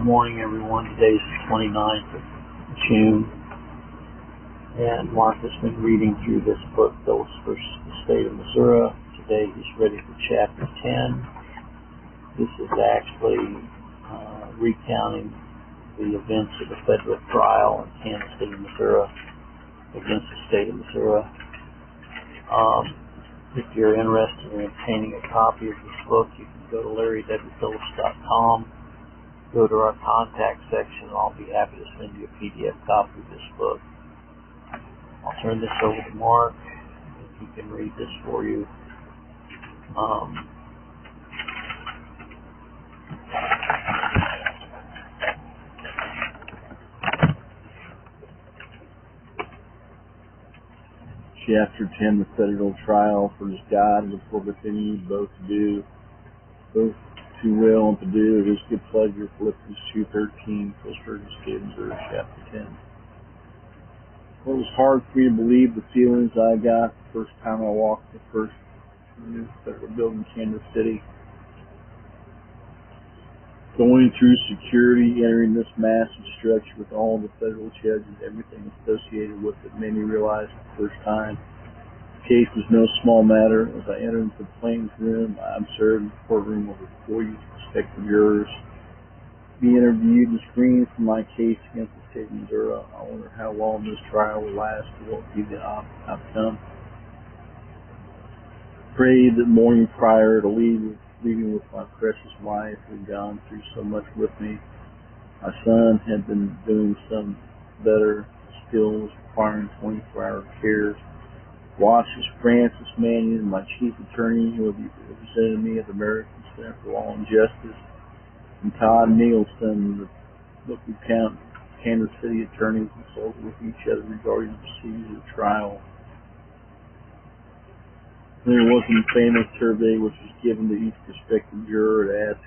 Good morning, everyone. Today's the 29th of June, and Mark has been reading through this book, Phillips versus the State of Missouri. Today he's ready for Chapter 10. This is actually recounting the events of the federal trial in Kansas City, Missouri, against the State of Missouri. If you're interested in obtaining a copy of this book, you can go to larrywphillips.com. Go to our contact section, and I'll be happy to send you a PDF copy of this book. I'll turn this over to Mark, if he can read this for you. Chapter 10, the federal trial. For his God and for within you both to will and to do of his good pleasure. Phillips 2:13, Phillips State of Missouri, Chapter 10. Well, it was hard for me to believe the feelings I got the first time I walked the first new federal building in Kansas City. Going through security, entering this massive structure with all the federal judges, everything associated with it, made me realize the first time the case was no small matter. As I entered the plaintiff's room, I observed the courtroom over 40 prospective jurors be interviewed and screened for my case against the State of Missouri. I wonder how long this trial will last and what will be the outcome. Prayed that morning prior to leaving with my precious wife, who had gone through so much with me. My son had been doing some better skills, requiring 24-hour care. Watches Francis Mannion, my chief attorney, who will be representing me at the American Center for Law and Justice, and Todd Nielsen, the County Kansas City attorneys, consulted with each other regarding the procedure of the trial. There was a famous survey which was given to each prospective juror to ask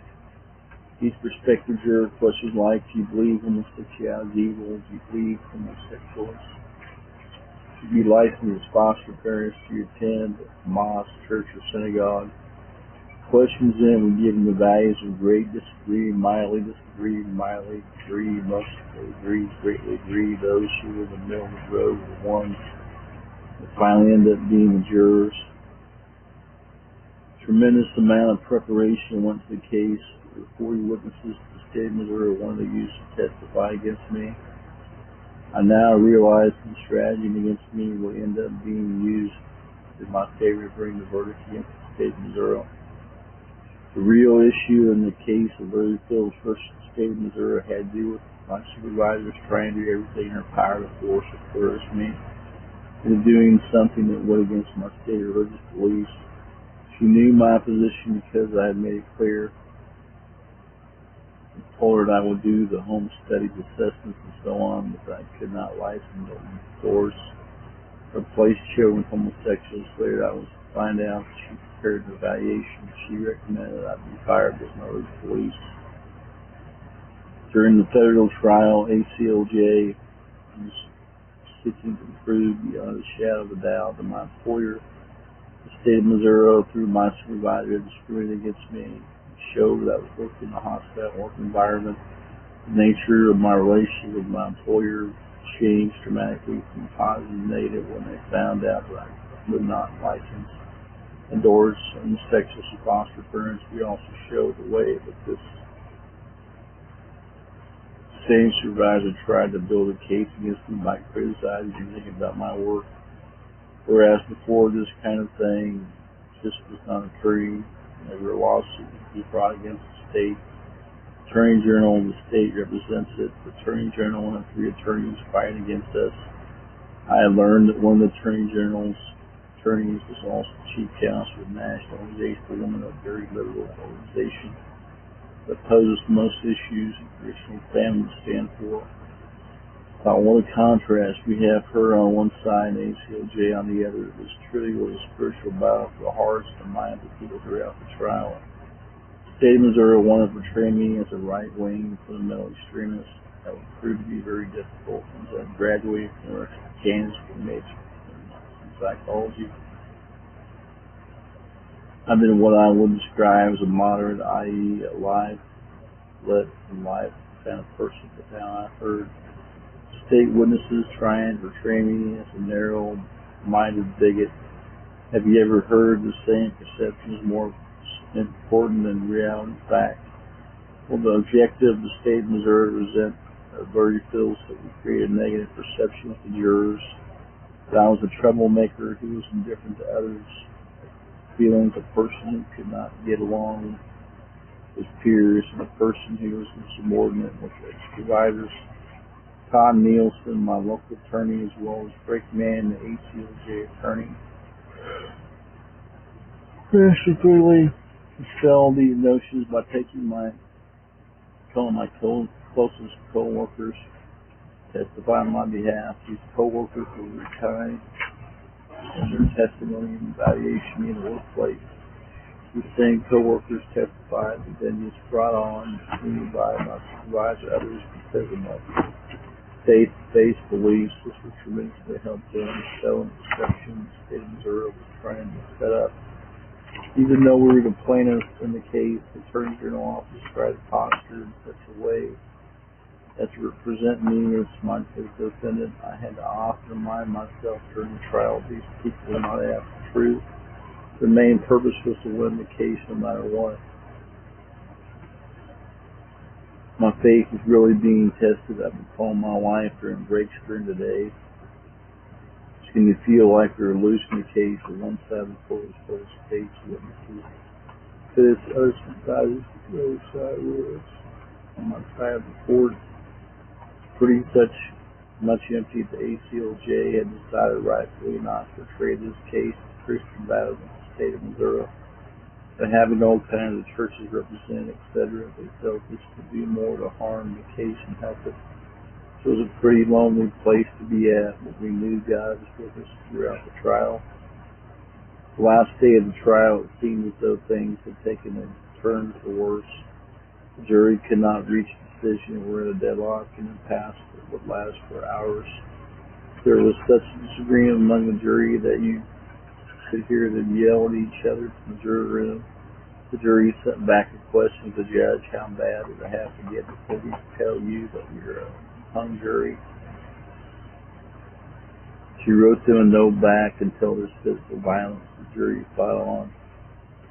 each prospective juror questions like, do you believe homosexuality is evil? Do you believe homosexuals should be licensed as foster parents? Do you attend a mosque, church, or synagogue? Questions then were given the values of great disagree, mildly disagree, mildly agree, mostly agree, greatly agree. Those who were in the middle of the road were the ones that finally ended up being the jurors. Tremendous amount of preparation went to the case. There were 40 witnesses to the State of Missouri wanted to use to testify against me. I now realize the strategy against me will end up being used in my favor to bring the verdict against the State of Missouri. The real issue in the case of Larry Phillips versus the State of Missouri had to do with my supervisors trying to do everything in their power to force or coerce me into doing something that went against my state religious beliefs. She knew my position because I had made it clear. I told her that I would do the home studies, assessments, and so on, but I could not license or endorse or place children with homosexuals. Later, I was to find out that she prepared an evaluation. She recommended that I be fired as my religious beliefs. During the federal trial, ACLJ was seeking to prove beyond a shadow of a doubt that my employer, the State of Missouri, through my supervisor, discriminated against me. It showed that I was working in a hostile work environment. The nature of my relationship with my employer changed dramatically from positive to negative when they found out that I would not license, endorse homosexuals and foster parents. We also showed the way that this same supervisor tried to build a case against me by criticizing anything about my work. Whereas before, this kind of thing just was not occurring. Never a lawsuit was brought against the state. Attorney General of the state represents it. The Attorney General and 3 attorneys fighting against us. I had learned that one of the Attorney General's attorneys was also chief counsel of the National Organization for Women, a very liberal organization that opposes most issues that traditional families stand for. What a contrast. We have her on one side and ACLJ on the other. This truly was a spiritual battle for the hearts and minds of people throughout the trial. The State of Missouri wanted to portray me as a right-wing, fundamental extremist. That would prove to be very difficult since I graduated from the University of Kansas with a major in psychology. I've been what I would describe as a moderate, i.e. a life led from life kind of person, but now I've heard state witnesses trying to portray me as a narrow-minded bigot. Have you ever heard the saying, perception is more important than reality and fact? Well, the objective of the state of Missouri resent Bertie Phillips that we created a negative perception with the jurors, that I was a troublemaker who was indifferent to others, feeling a person who could not get along with his peers, and a person who was insubordinate with his supervisors. Todd Nielsen, my local attorney, as well as Rick Mann, the ACLJ attorney, basically dispel these notions by calling my closest co-workers testify on my behalf. These co-workers were very kind in their testimony and evaluation in the workplace. These same co-workers testified that then just brought on me by my supervisor, others because of my faith-based beliefs. This was tremendously helped them show the perception the state of Missouri was trying to set up. Even though we were the plaintiffs in the case, the Attorney General office tried to posture in such a way as to represent me as my defendant. I had to often remind myself during the trial these people were not after the truth. The main purpose was to win the case no matter what. My faith is really being tested. I've been calling my wife during breaks during the day. Can you feel like you're losing the case on one side of the court as far as state's witnesses? To this other side, the other side was on my side of the court. Pretty much empty. The ACLJ had decided rightfully not to portray this case as Christian battle in the state of Missouri. By having all kinds of churches represented, etc., they felt this could do more to harm the case and help it. It was a pretty lonely place to be at, but we knew God was with us throughout the trial. The last day of the trial, it seemed as though things had taken a turn for worse. The jury could not reach a decision. We're in a deadlock and impasse that would last for hours. There was such a disagreement among the jury that you could hear them yell at each other from the jury room. The jury sent back a question to the judge, how bad did it have to get before we could tell you that you're a hung jury? She wrote them a note back and told us physical violence the jury filed on.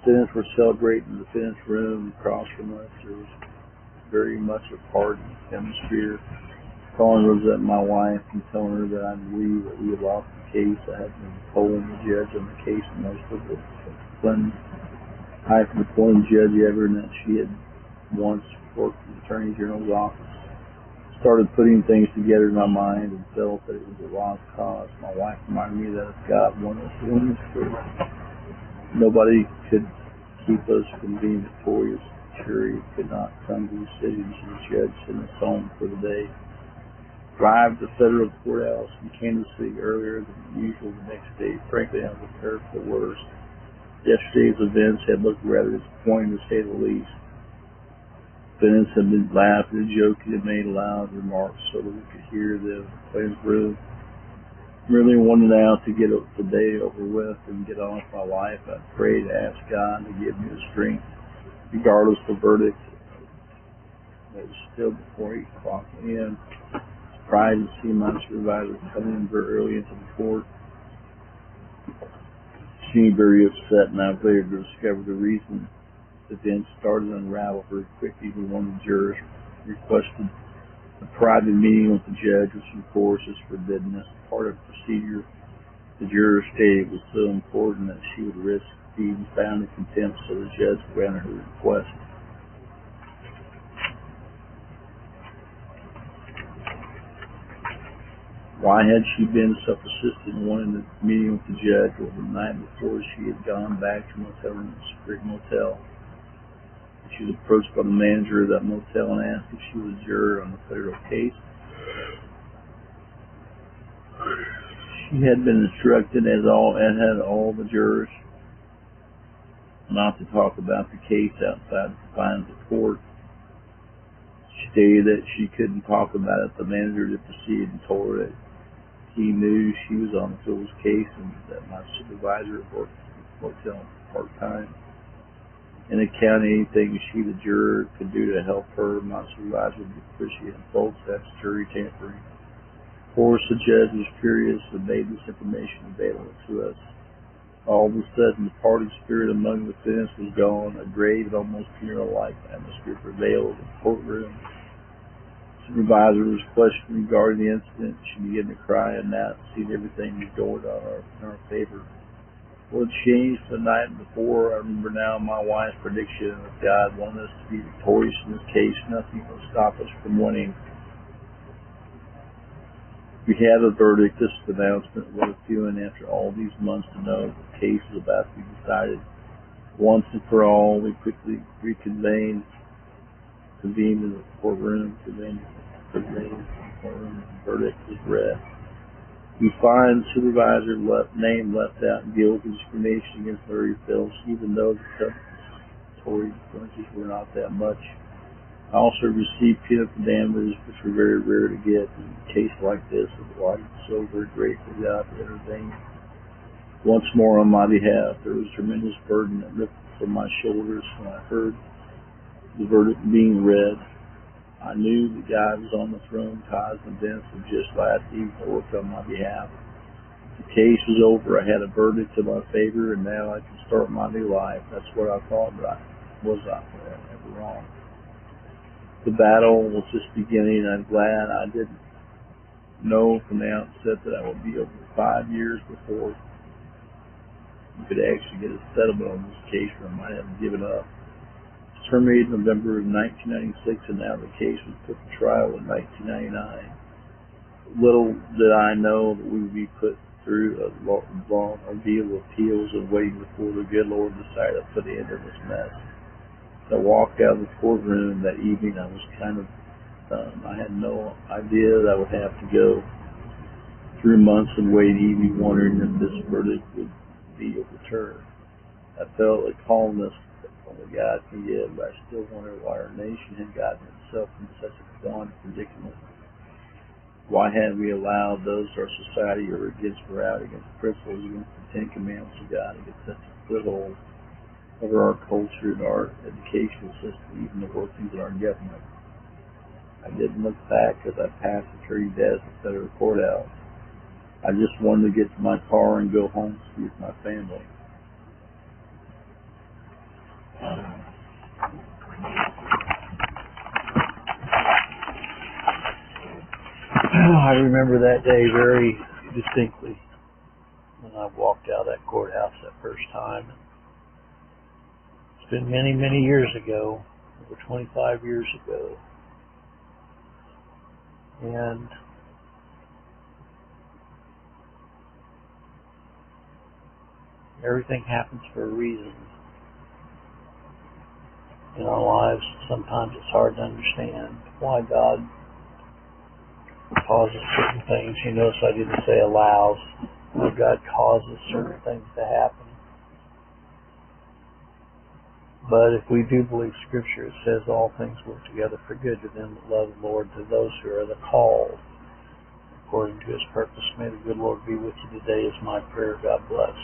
Defendants were celebrating in the defendant's room across from us. There was very much a party atmosphere. Calling Rosette, my wife, and telling her that I believed that we had lost the case. I had been polling the judge on the case most of the highest appointed judge ever, and that she had once worked in the Attorney General's office. Started putting things together in my mind and felt that it was a lost cause. My wife reminded me that if God wanted us to win this case, nobody could keep us from being victorious. The jury could not come to decisions, and the judge sent us home for the day. Arrived at the federal courthouse in Kansas City earlier than usual the next day. Frankly, I was prepared for the worst. Yesterday's events had looked rather disappointing, to say the least. Defendants had been laughing and joking and made loud remarks so that we could hear them playing through. Really wanted out to get the day over with and get on with my life. I prayed to ask God to give me the strength, regardless of the verdict. It was still before 8 o'clock a.m. Surprised to see my supervisor coming in very early into the court. She seemed very upset, and I was later to discover the reason. The event started to unravel very quickly when one of the jurors requested a private meeting with the judge, which of course is forbidden as part of the procedure. The juror stated it was so important that she would risk being found in contempt, so the judge granted her request. Why had she been so persistent in wanting the meeting with the judge? Well, the night before, she had gone back to motel room, a secret motel. She was approached by the manager of that motel and asked if she was a juror on the federal case. She had been instructed, as had all the jurors, not to talk about the case outside the confines of the court. She stated that she couldn't talk about it. The manager had proceeded and told her that he knew she was on the Phillips case and that my supervisor worked at the motel part-time. in the county, anything she, the juror, could do to help her, my supervisor would appreciate it. Folks, that's jury tampering. Of course, the judge was furious and made this information available to us. All of a sudden, the party spirit among the defendants was gone. A grave and almost funeral-like atmosphere prevailed in the courtroom. Supervisor was questioned regarding the incident. She began to cry and now seeing everything was going on in our favor. What changed the night before, I remember now my wife's prediction that God wanted us to be victorious in this case. Nothing will stop us from winning. We have a verdict. This announcement. What a feeling after all these months to know the case is about to be decided once and for all. We quickly convened in the courtroom. The verdict was read. We find supervisor name left out, guilt and discrimination against Larry Phillips, even though the compensatory consequences were not that much. I also received punitive damages, which were very rare to get in a case like this. I'm so very grateful to God for intervening once more on my behalf. There was a tremendous burden that lifted from my shoulders when I heard the verdict being read. I knew that God was on the throne, causing events of just last evening to work on my behalf. The case was over. I had a verdict in my favor, and now I can start my new life. That's what I thought, but I was not ever wrong. The battle was just beginning. I'm glad I didn't know from the outset that I would be over 5 years before you could actually get a settlement on this case, or I might have given up. It was terminated in November of 1996, and now the case was put to trial in 1999. Little did I know that we would be put through a long ordeal of appeals and waiting before the good Lord decided to put an end to this mess. I walked out of the courtroom that evening. I was kind of I had no idea that I would have to go through months and waiting, wondering if this verdict would be overturned. I felt a calmness that only God can give, but I still wonder why our nation had gotten itself in such a quandary predicament. Why had we allowed those in our society who are against morality, against principles, against the Ten Commandments of God to get such a foothold over our culture and our educational system, even the workings of our government? I didn't look back as I passed the tree desk at the federal courthouse. I just wanted to get to my car and go home to be with my family. I remember that day very distinctly when I walked out of that courthouse that first time. It's been many, many years ago, over 25 years ago. And everything happens for a reason. In our lives, sometimes it's hard to understand why God causes certain things. You notice I didn't say allows. Why God causes certain things to happen. But if we do believe Scripture, it says all things work together for good to them that love the Lord, to those who are the called according to His purpose. May the good Lord be with you today is my prayer. God bless.